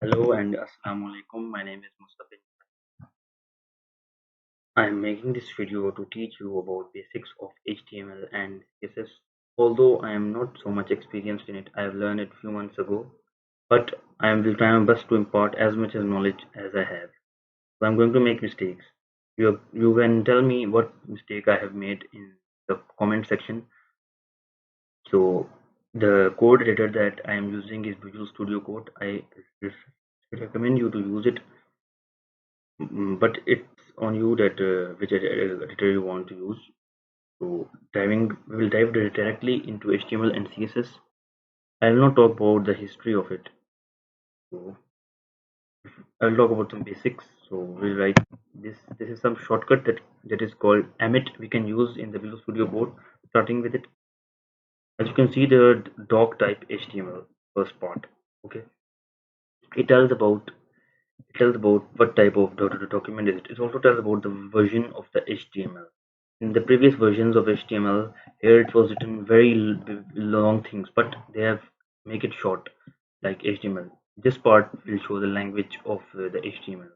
Hello and Assalamu alaikum. My name is Mustafa. I am making this video to teach you about basics of HTML and CSS. Although I am not so much experienced in it, I have learned it a few months ago, but I will try my best to impart as much as knowledge as I have. So I'm going to make mistakes. You can tell me what mistake I have made in the comment section. So the code editor that I am using is Visual Studio Code. I recommend you to use it. But it's on you that which editor you want to use. So we will dive directly into HTML and CSS. I will not talk about the history of it. So I will talk about some basics. So we'll write this. This is some shortcut that is called Amit. We can use in the Visual Studio Code. Starting with it, as you can see, the doc type HTML first part. Okay, it tells about what type of document is it. It also tells about the version of the HTML. In the previous versions of HTML, here it was written very long things, but they have make it short, like HTML. This part will show the language of the HTML.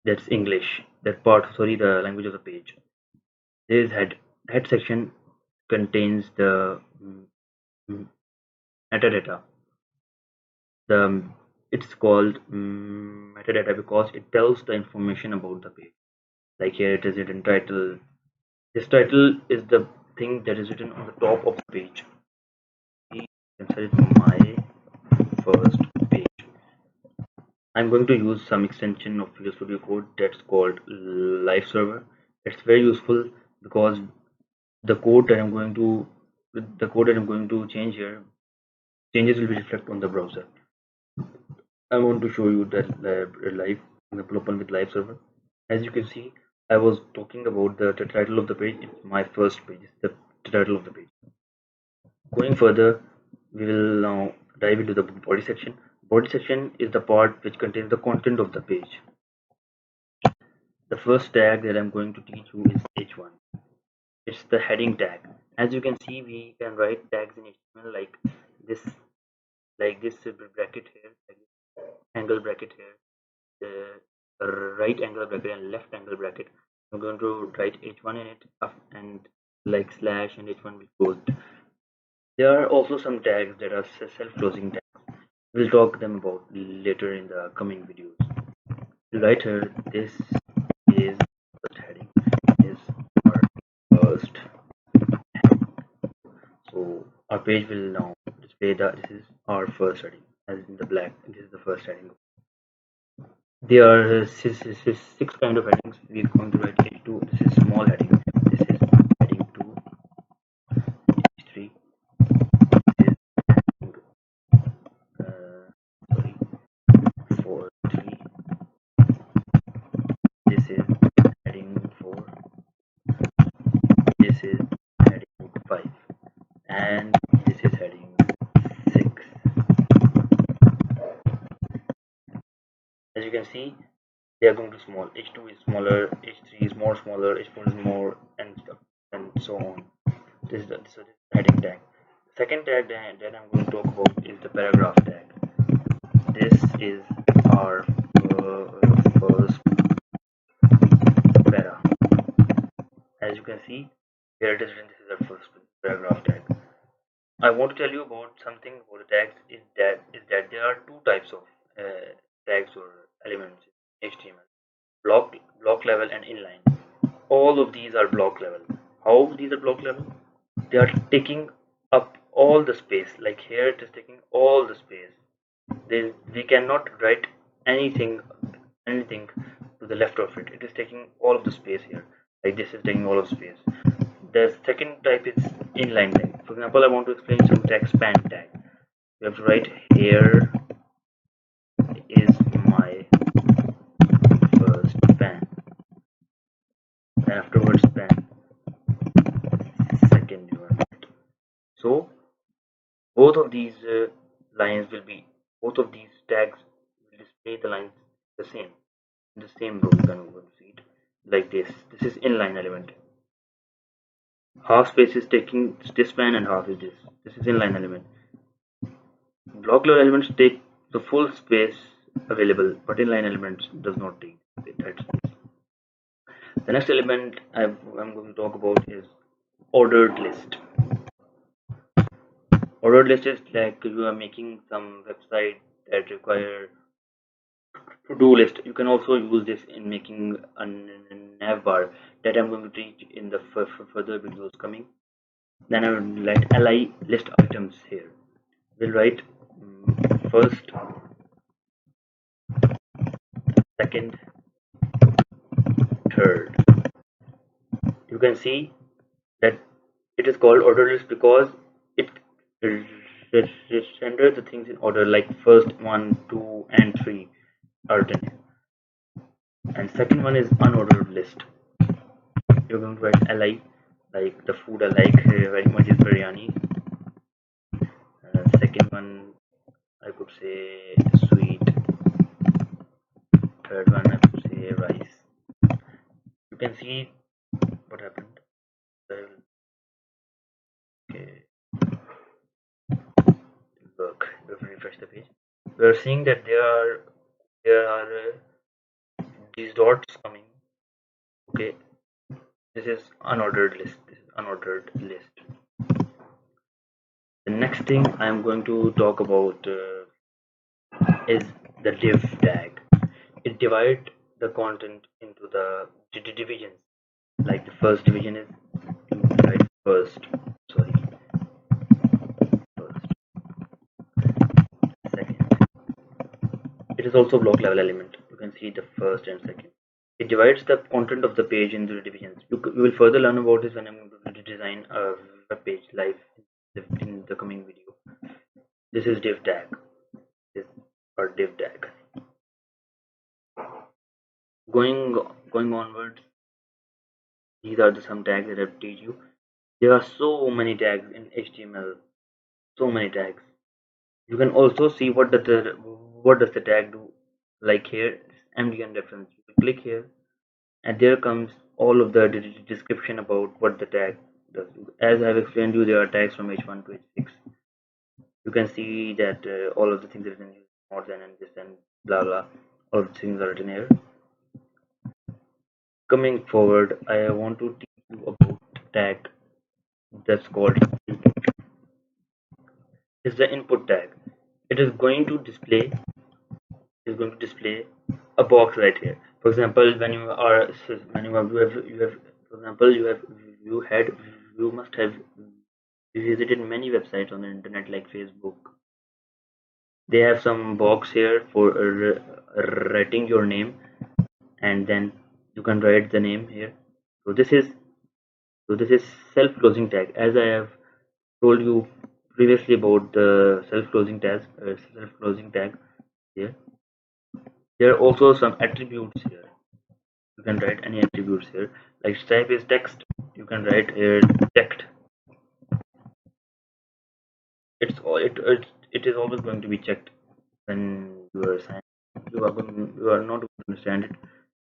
That's English. That part, sorry, the language of the page. There is head section contains the mm, metadata. The it's called metadata because it tells the information about the page. Like here it is written title. This title is the thing that is written on the top of the page. We consider it my first page. I'm going to use some extension of Visual Studio Code that's called Live Server. It's very useful because the code that I'm going to change here, changes will be reflected on the browser. I want to show you that live example open with Live Server. As you can see, I was talking about the title of the page. It's my first page. It's the title of the page. Going further, we will now dive into the body section. Body section is the part which contains the content of the page. The first tag that I'm going to teach you is h1. It's the heading tag. As you can see, we can write tags in HTML this, like this bracket here, like this angle bracket here, the right angle bracket and left angle bracket. I'm going to write h1 in it, and like slash and h1 will close it. There are also some tags that are self-closing tags. We'll talk them about later in the coming videos. Right here, this is the heading. Is our first. So our page will now display that this is our first heading, as in the black. This is the first heading. There are six kind of headings. We're going to write H2. This is small heading. This is heading 2, H3. This is heading, sorry, 4, 3. This is heading 4. This is heading 5. And this is heading 6. As you can see, they are going to small. H2 is smaller, H3 is more smaller, H4 is more, and so on. This is heading tag. Second tag that I'm going to talk about is the paragraph tag. This is our first para. As you can see, here it is written. This is our first paragraph tag. I want to tell you about something about the tags. Is that there are two types of tags or elements in HTML: block level and inline. All of these are block level. How these are block level? They are taking up all the space. Like here, it is taking all the space. We cannot write anything to the left of it. It is taking all of the space here. Like this is taking all of space. The second type is inline tag. For example, I want to explain some tag span tag. You have to write here is my first span, and afterwards span second unit. So both of these lines will be both of these tags will display the lines the same in the same row. You can see it like this. This is inline element. Half space is taking this span and half is this. This is inline element. Block level elements take the full space available, but inline elements does not take that space. The next element I'm going to talk about is ordered list. Ordered list is like you are making some website that require to-do list. You can also use this in making a nav bar that I'm going to teach in the further videos coming. Then I will write li list items here. We'll write first, second, third. You can see that it is called order list because it renders the things in order, like first one, two, and three are written, and second one is unordered list. You're going to write li, like the food I like very much is biryani. Second one I could say sweet. Third one I could say rice. You can see what happened. Okay, work. If we refresh the page, we are seeing that there are these dots coming. Okay, this is unordered list. This is unordered list. The next thing I am going to talk about is the div tag. It divides the content into the divisions. Like the first division is right first. Sorry, first, second. It is also block level element. You can see the first and second. It divides the content of the page into divisions. You will further learn about this when I'm going to design a web page live in the coming video. This is div tag. This or div tag. Going going onwards, these are some tags that I've teach you. There are so many tags in HTML. So many tags. You can also see what does the tag do. Like here, MDN reference. You click here, and there comes all of the description about what the tag does. As I've explained you, there are tags from H1 to H6. You can see that all of the things are written more than and this and blah blah. All of the things are written here. Coming forward, I want to teach you about tag that's called input. It's the input tag. It is going to display a box right here. For example, when you are when you have for example you must have visited many websites on the internet like Facebook. They have some box here for writing your name, and then you can write the name here. So this is self-closing tag. As I have told you previously about the self-closing tag here. There are also some attributes here. You can write any attributes here. Like type is text. You can write here text. It is always going to be checked when you are signing. You are not going to understand it.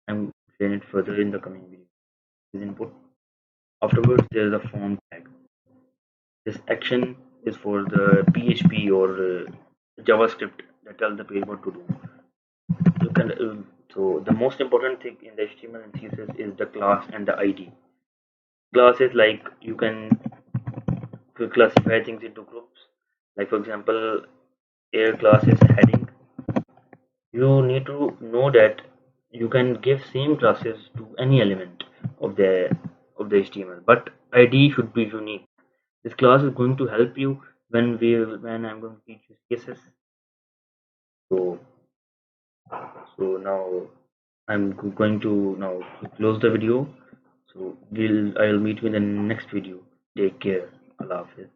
I'm explaining it further in the coming video. This input. Afterwards, there is a form tag. This action is for the PHP or JavaScript that tells the page what to do. You can so the most important thing in the HTML and CSS is the class and the ID. Classes, like you can classify things into groups. Like for example, air class is heading. You need to know that you can give same classes to any element of the HTML, but ID should be unique. This class is going to help you when I'm going to teach you CSS. So now I'm going to now close the video. So I'll meet you in the next video. Take care. Allah Hafiz.